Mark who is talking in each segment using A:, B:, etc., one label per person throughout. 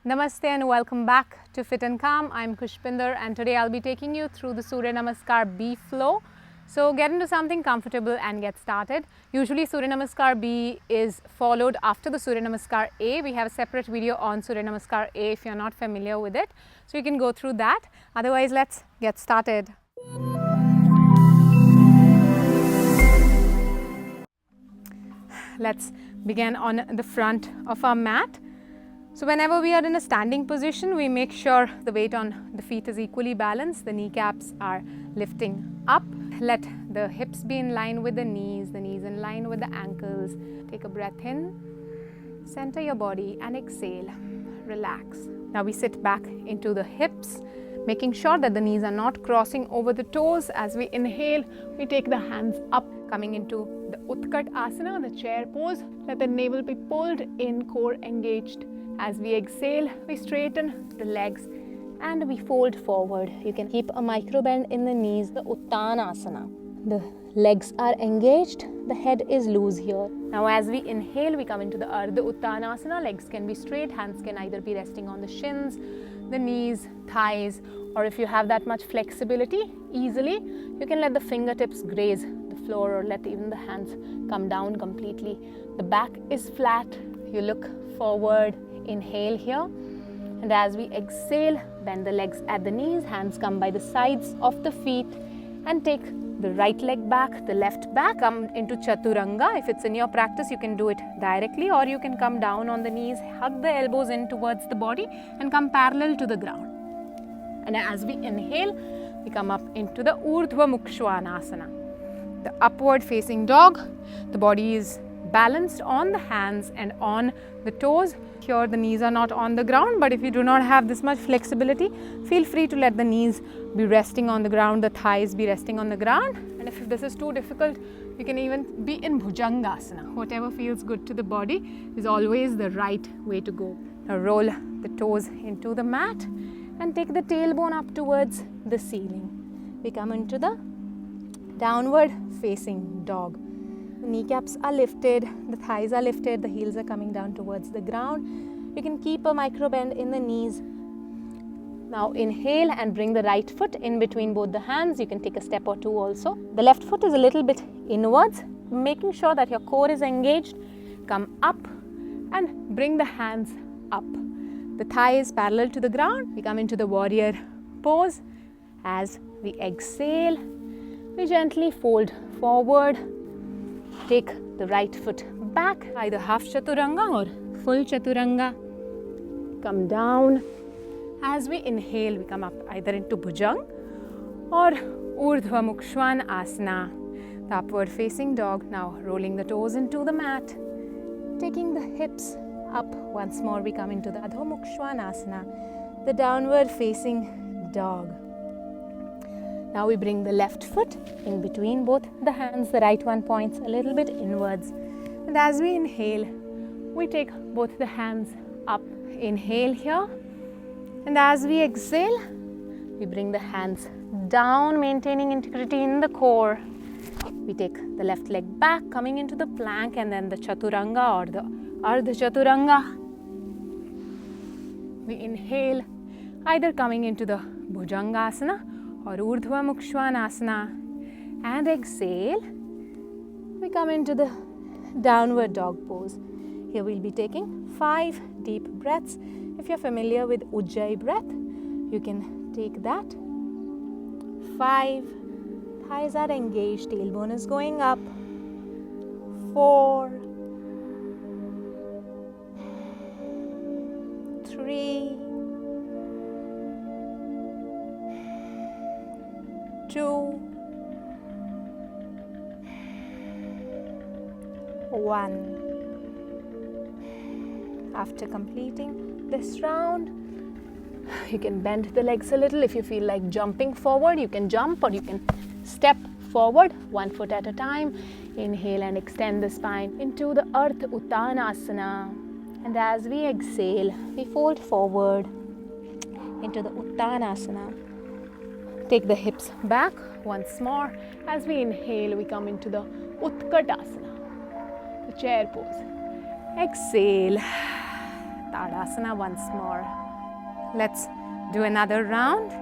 A: Namaste and welcome back to FitNCalm. I'm Kushpinder and today I'll be taking you through the Surya Namaskar B flow. So get into something comfortable and get started. Usually Surya Namaskar B is followed after the Surya Namaskar A. We have a separate video on Surya Namaskar A if you're not familiar with it. So you can go through that. Otherwise, let's get started. Let's begin on the front of our mat. So whenever we are in a standing position, we make sure the weight on the feet is equally balanced. The kneecaps are lifting up. Let the hips be in line with the knees in line with the ankles. Take a breath in, center your body and exhale, relax. Now we sit back into the hips, making sure that the knees are not crossing over the toes. As we inhale, we take the hands up, coming into the Utkatasana, the chair pose. Let the navel be pulled in, core engaged. As we exhale, we straighten the legs and we fold forward. You can keep a micro bend in the knees, the Uttanasana. The legs are engaged, the head is loose here. Now as we inhale, we come into the Ardha Uttanasana. Legs can be straight, hands can either be resting on the shins, the knees, thighs, or if you have that much flexibility, easily, you can let the fingertips graze the floor or let even the hands come down completely. The back is flat, you look forward. Inhale here, and as we exhale, bend the legs at the knees, hands come by the sides of the feet and take the right leg back, the left back, come into Chaturanga. If it's in your practice, you can do it directly or you can come down on the knees, hug the elbows in towards the body and come parallel to the ground. And as we inhale, we come up into the Urdhva Mukha Svanasana, the upward facing dog. The body is balanced on the hands and on the toes. Here the knees are not on the ground, but if you do not have this much flexibility, feel free to let the knees be resting on the ground, the thighs be resting on the ground. And if this is too difficult, you can even be in Bhujangasana. Whatever feels good to the body is always the right way to go. Now roll the toes into the mat and take the tailbone up towards the ceiling. We come into the downward facing dog. The kneecaps are lifted, the thighs are lifted, the heels are coming down towards the ground. You can keep a micro bend in the knees. Now inhale and bring the right foot in between both the hands. You can take a step or two also. The left foot is a little bit inwards, making sure that your core is engaged. Come up and bring the hands up. The thigh is parallel to the ground. We come into the warrior pose. As we exhale, we gently fold forward. Take the right foot back, either half Chaturanga or full Chaturanga. Come down. As we inhale, we come up either into Bhujang or Urdhva Mukha Svanasana, the upward facing dog. Now rolling the toes into the mat, taking the hips up. Once more, we come into the Adho Mukha Svanasana, the downward facing dog. Now we bring the left foot in between both the hands. The right one points a little bit inwards. And as we inhale, we take both the hands up. Inhale here. And as we exhale, we bring the hands down, maintaining integrity in the core. We take the left leg back, coming into the plank and then the Chaturanga or the Ardha Chaturanga. We inhale, either coming into the Bhujangasana or Urdhva Mukha Svanasana, and exhale, we come into the downward dog pose. Here we'll be taking 5 deep breaths. If you're familiar with Ujjayi breath, you can take that. 5, thighs are engaged, tailbone is going up. 4, 3, 2, 1. After completing this round, you can bend the legs a little. If you feel like jumping forward, you can jump or you can step forward 1 foot at a time. Inhale and extend the spine into the Ardha Uttanasana. And as we exhale, we fold forward into the Uttanasana. Take the hips back once more. As we inhale, we come into the Utkatasana, the chair pose. Exhale, Tadasana. Tadasana once more. Let's do another round.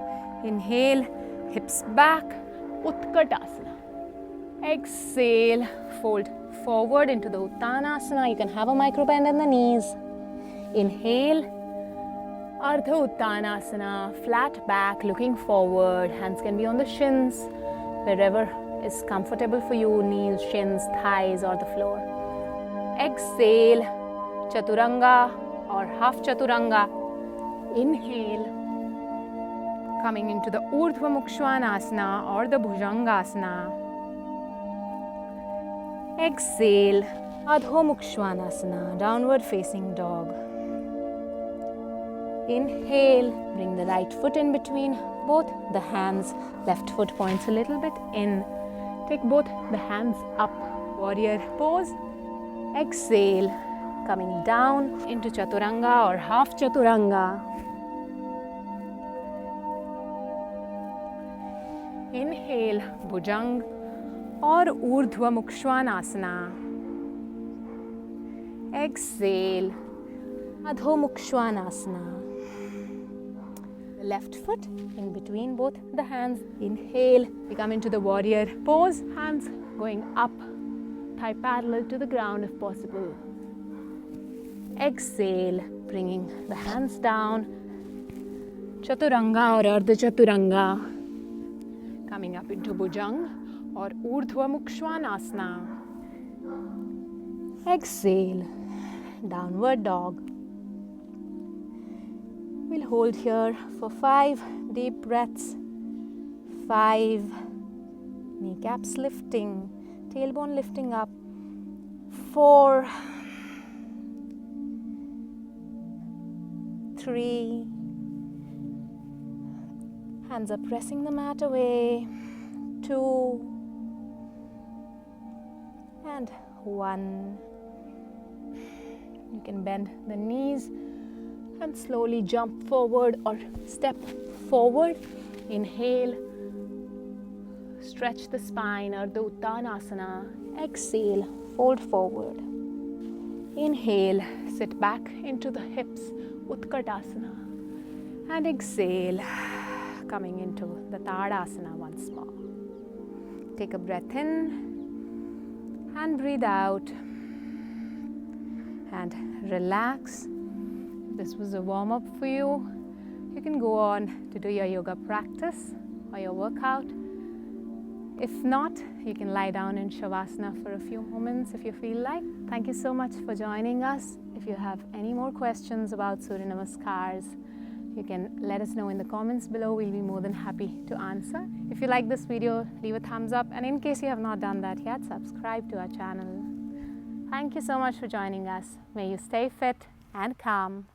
A: Inhale, hips back, Utkatasana. Exhale, fold forward into the Uttanasana. You can have a micro bend in the knees. Inhale, Ardha Uttanasana, flat back, looking forward. Hands can be on the shins, wherever is comfortable for you, knees, shins, thighs or the floor. Exhale, Chaturanga or half Chaturanga. Inhale, coming into the Urdhva Mukha Svanasana or the Bhujangasana. Exhale, Adho Mukha Svanasana, downward facing dog. Inhale, bring the right foot in between both the hands. Left foot points a little bit in. Take both the hands up, warrior pose. Exhale, coming down into Chaturanga or half Chaturanga. Inhale, Bhujang or Urdhva Mukha Svanasana. Exhale, Adho Mukha Svanasana. The left foot in between both the hands. Inhale, we come into the warrior pose. Hands going up, thigh parallel to the ground if possible. Exhale, bringing the hands down. Chaturanga or Ardha Chaturanga. Coming up into Bhujang or Urdhva Mukha Svanasana. Exhale, downward dog. We'll hold here for 5 deep breaths. 5, kneecaps lifting, tailbone lifting up. 4, 3, hands are pressing the mat away. 2, and 1. You can bend the knees and slowly jump forward or step forward. Inhale, stretch the spine, Ardha Uttanasana. Exhale, fold forward. Inhale, sit back into the hips, Utkatasana. And exhale, coming into the Tadasana once more. Take a breath in and breathe out. And relax. This was a warm-up for you. You can go on to do your yoga practice or your workout. If not, you can lie down in Shavasana for a few moments if you feel like. Thank you so much for joining us. If you have any more questions about Surya Namaskars, you can let us know in the comments below. We'll be more than happy to answer. If you like this video, leave a thumbs up. And in case you have not done that yet, subscribe to our channel. Thank you so much for joining us. May you stay fit and calm.